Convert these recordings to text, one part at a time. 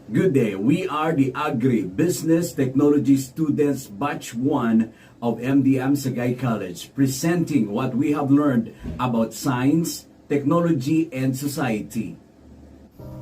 Good day. We are the Agri-Business Technology Students Batch 1 of MDM SAGAY College, presenting what we have learned about science, technology, and society.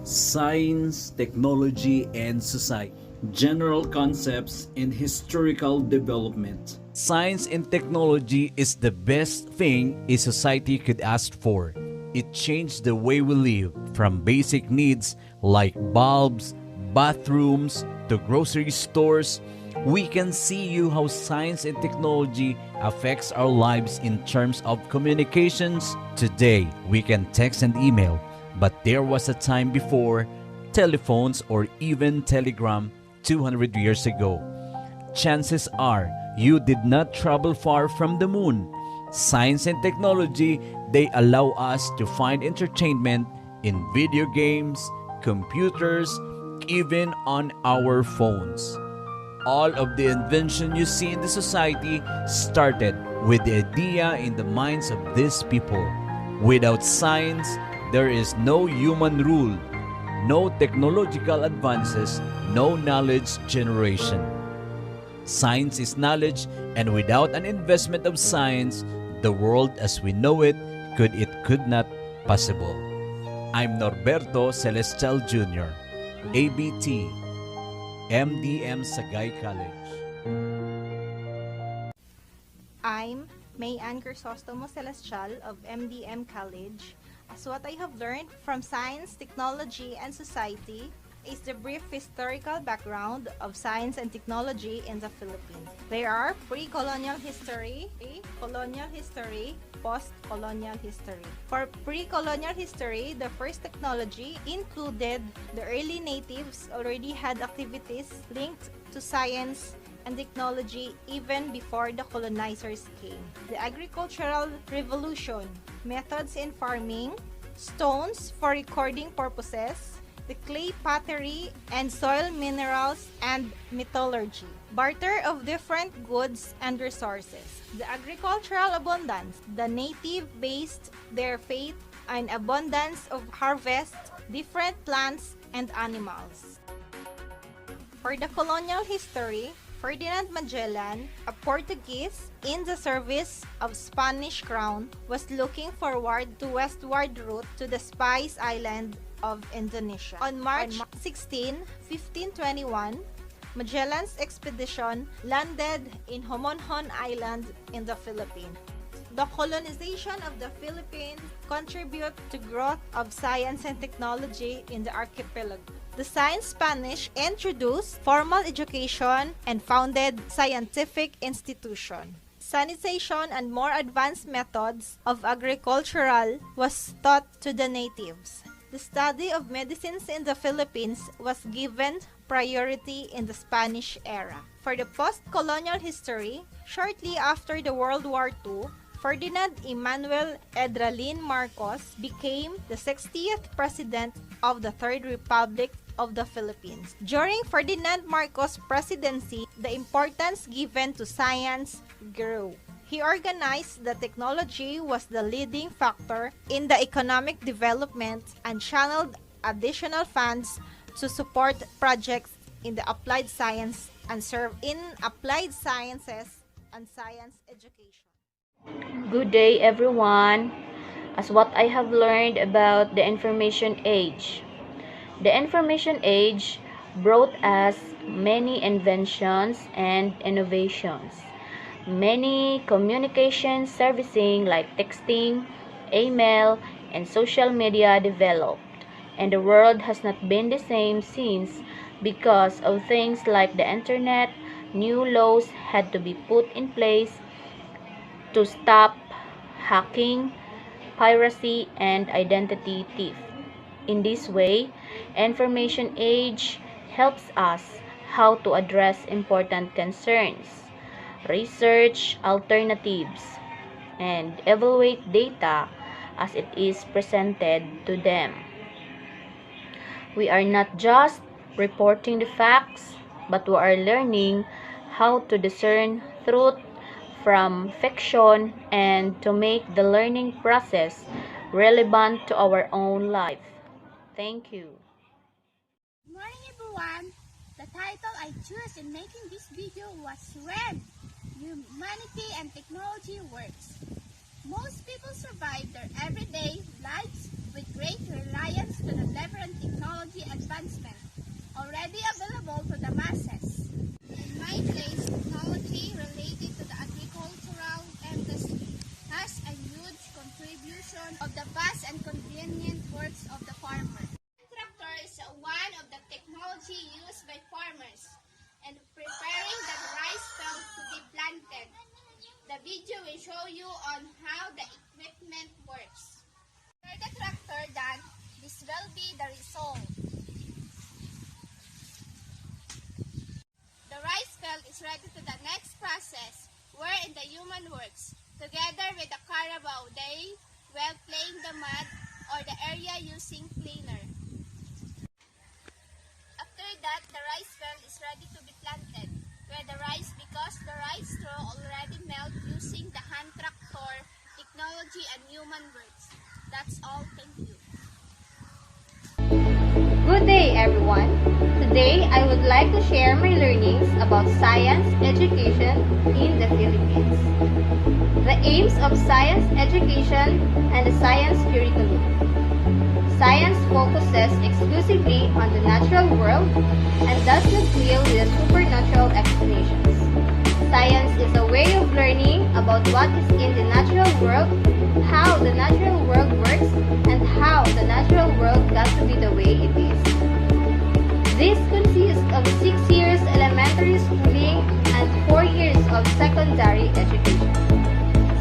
Science, technology, and society. General concepts and historical development. Science and technology is the best thing a society could ask for. It changed the way we live, from basic needs like bulbs, bathrooms, to grocery stores. We can see you how science and technology affects our lives in terms of communications. Today, we can text and email, but there was a time before telephones or even telegram 200 years ago. Chances are you did not travel far from the moon. Science and technology, they allow us to find entertainment in video games, computers, even on our phones. All of the invention you see in the society started with the idea in the minds of these people. Without science, there is no human rule, no technological advances, no knowledge generation. Science is knowledge, and without an investment of science, the world as we know it could not possible. I'm Norberto Celestial Jr., ABT, MDM SAGAY College. I'm Mayan CRISOSTOMO Celestial of MDM College. As what I have learned from science, technology, and society is the brief historical background of science and technology in the Philippines. There are pre-colonial history, colonial history, post-colonial history. For pre-colonial history, the first technology included the early natives already had activities linked to science and technology even before the colonizers came. The agricultural revolution, methods in farming, stones for recording purposes, the clay pottery and soil minerals and metallurgy, barter of different goods and resources, the agricultural abundance, the native based their faith on abundance of harvest, different plants and animals. For the colonial history, Ferdinand Magellan, a Portuguese in the service of Spanish crown, was looking forward to westward route to the Spice Island of Indonesia. On March 16, 1521, Magellan's expedition landed in Homonhon Island in the Philippines. The colonization of the Philippines contributed to growth of science and technology in the archipelago. The Science Spanish introduced formal education and founded scientific institutions. Sanitation and more advanced methods of agricultural was taught to the natives. The study of medicines in the Philippines was given priority in the Spanish era. For the post-colonial history, shortly after the World War II, Ferdinand Emmanuel Edralin Marcos became the 60th President of the Third Republic of the Philippines. During Ferdinand Marcos' presidency, the importance given to science grew. He organized that technology was the leading factor in the economic development and channeled additional funds to support projects in the applied science and serve in applied sciences and science education. Good day, everyone. As what I have learned about the information age. The information age brought us many inventions and innovations. Many communication servicing like texting, email, and social media developed, and the world has not been the same since because of things like the internet. New laws had to be put in place to stop hacking, piracy, and identity theft. In this way, information age helps us how to address important concerns, research alternatives, and evaluate data as it is presented to them. We are not just reporting the facts, but we are learning how to discern truth from fiction and to make the learning process relevant to our own life. Thank you. Good morning, everyone. The title I chose in making this video was When Humanity and Technology Works. Most people survive their everyday lives with great reliance to the different technology advancements already available to the masses. In my place, technology related to the agricultural industry has a huge contribution of the fast and convenient works of the farmer. Tractor is one of the technology used by farmers in preparing the rice field to be planted. The video will show you on how the equipment works. After the tractor done, this will be the result. The rice field is ready to the next process, wherein the human works. Together with the carabao, they will plane the mud or the area using planer. After that, the rice field is ready to be planted, where the rice, because the rice straw already melt using the hand tractor, technology and human works. That's all. Thank you. Good day, everyone. Today, I would like to share my learnings about science education in the Philippines. The aims of science education and the science curriculum. Science focuses exclusively on the natural world and does not deal with supernatural explanations. Science is a way of learning about what is in the natural world, how the natural world works, and how the natural world got to be the way it is. This consists of 6 years elementary schooling and 4 years of secondary education.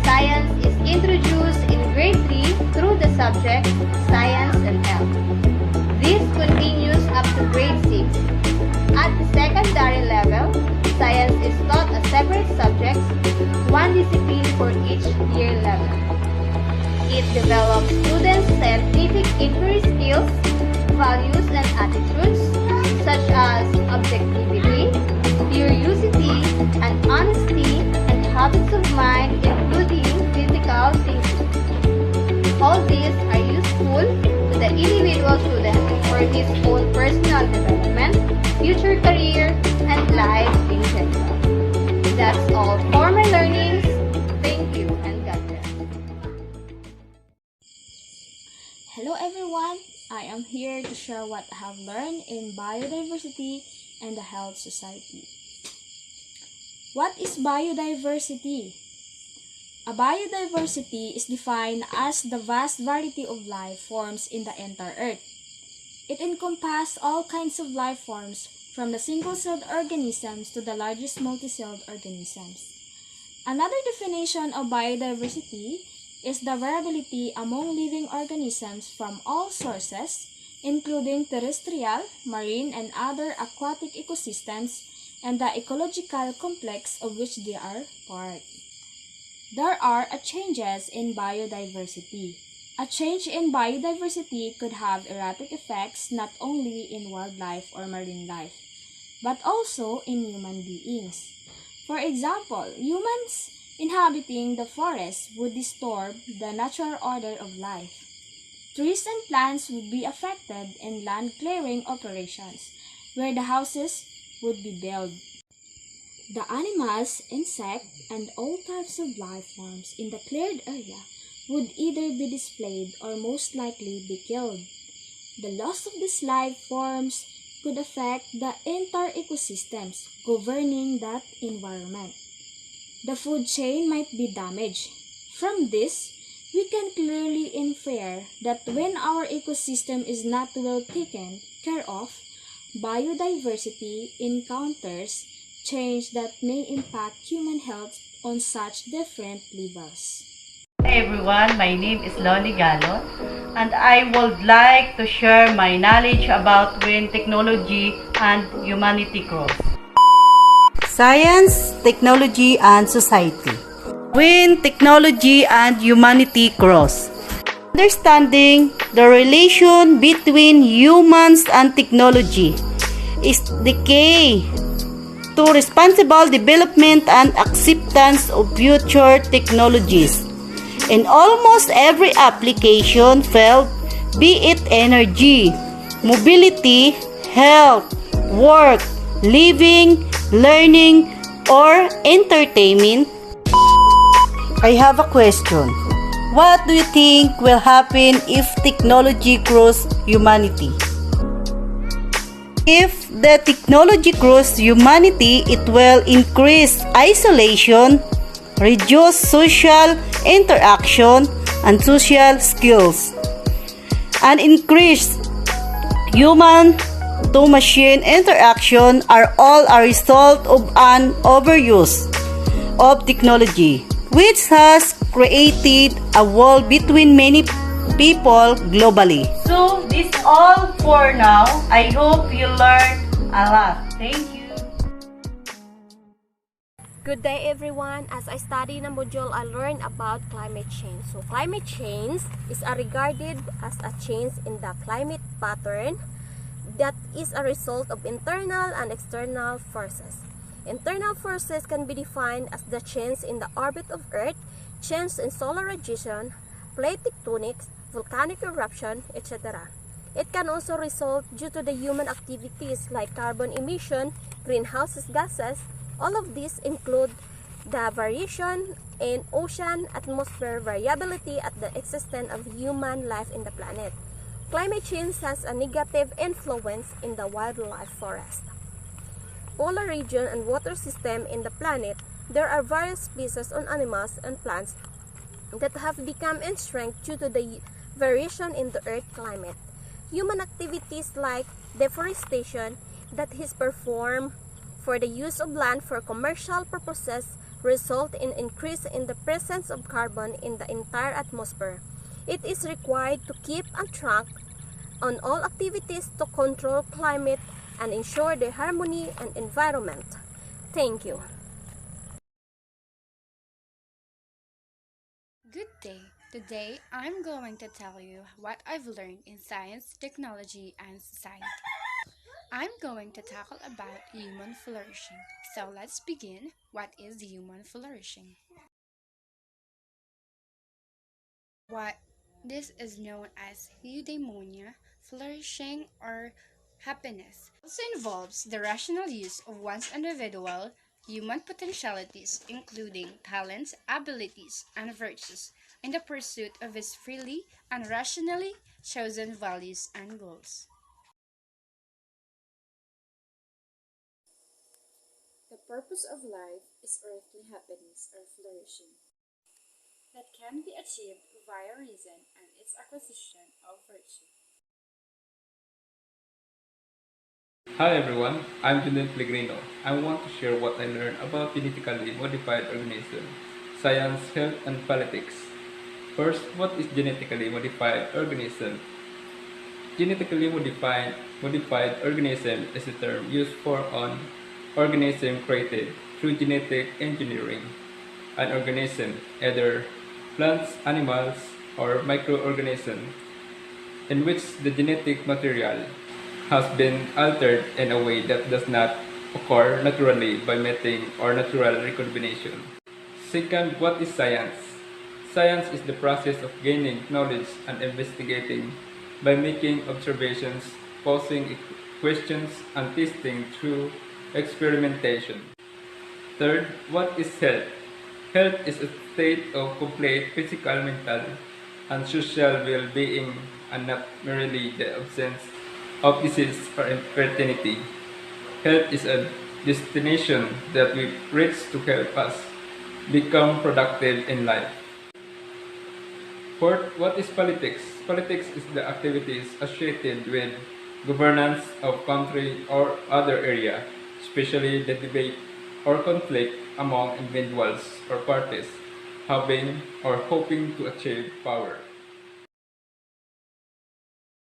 Science is introduced in grade 3 through the subject Science and Health. This continues up to grade 6. At the secondary level, science is taught as separate subjects, one discipline for each year level. It develops students' scientific inquiry skills, values, and attitudes, such as objectivity, curiosity, and honesty, and habits of mind, including critical thinking. All these are useful to the individual student for his own personal development, future career, and life in general. That's all for my learnings. Thank you and God bless. Hello everyone, I am here to share what I have learned in biodiversity and the health society. What is biodiversity? A biodiversity is defined as the vast variety of life forms in the entire Earth. It encompasses all kinds of life forms, from the single-celled organisms to the largest multi-celled organisms. Another definition of biodiversity is the variability among living organisms from all sources, including terrestrial, marine, and other aquatic ecosystems, and the ecological complex of which they are part. There are changes in biodiversity. A change in biodiversity could have erratic effects not only in wildlife or marine life, but also in human beings. For example, humans inhabiting the forest would disturb the natural order of life. Trees and plants would be affected in land clearing operations, where the houses would be built. The animals, insects, and all types of life forms in the cleared area would either be displayed or most likely be killed. The loss of these life forms could affect the entire ecosystems governing that environment. The food chain might be damaged. From this, we can clearly infer that when our ecosystem is not well taken care of, biodiversity encounters change that may impact human health on such different levels. Hi everyone, my name is LONY GALON and I would like to share my knowledge about when technology and humanity cross. Science, technology, and society. When technology and humanity cross. Understanding the relation between humans and technology is the key to responsible development and acceptance of future technologies. In almost every application field, be it energy, mobility, health, work, living, learning, or entertainment? I have a question. What do you think will happen if technology grows humanity? If the technology grows humanity, it will increase isolation, reduce social interaction and social skills, and increase human to machine interaction are all a result of an overuse of technology, which has created a wall between many people globally. So, this all for now. I hope you learned a lot. Thank you. Good day everyone. As I study in a module, I learned about climate change. So climate change is regarded as a change in the climate pattern that is a result of internal and external forces. Internal forces can be defined as the change in the orbit of Earth, change in solar radiation, plate tectonics, volcanic eruption, etc. It can also result due to the human activities like carbon emission, greenhouse gases. All of these include the variation in ocean atmosphere variability at the existence of human life in the planet. Climate change has a negative influence in the wildlife forest, polar region, and water system in the planet. There are various species of animals and plants that have become extinct due to the variation in the Earth climate. Human activities like deforestation that is performed for the use of land for commercial purposes result in increase in the presence of carbon in the entire atmosphere. It is required to keep a track on all activities to control climate and ensure the harmony and environment. Thank you. Good day. Today, I'm going to tell you what I've learned in science, technology, and society. I'm going to tackle about human flourishing. So let's begin. What is human flourishing? What this is known as eudaimonia, flourishing, or happiness. It also involves the rational use of one's individual human potentialities, including talents, abilities, and virtues, in the pursuit of his freely and rationally chosen values and goals. The purpose of life is earthly happiness or flourishing that can be achieved via reason and its acquisition of virtue. Hi everyone, I'm JONEL Pellegrino. I want to share what I learned about genetically modified organisms, science, health, and politics. First, what is genetically modified organism? Genetically modified organism is a term used for an organism created through genetic engineering. An organism, either plants, animals, or microorganisms, in which the genetic material has been altered in a way that does not occur naturally by mating or natural recombination. Second, what is science? Science is the process of gaining knowledge and investigating by making observations, posing questions, and testing through experimentation. Third, what is health? Health is a state of complete physical, mental, and social well-being, and not merely the absence of disease or infertility. Health is a destination that we reach to help us become productive in life. Fourth, what is politics? Politics is the activities associated with governance of country or other area, especially the debate or conflict among individuals or parties having or hoping to achieve power.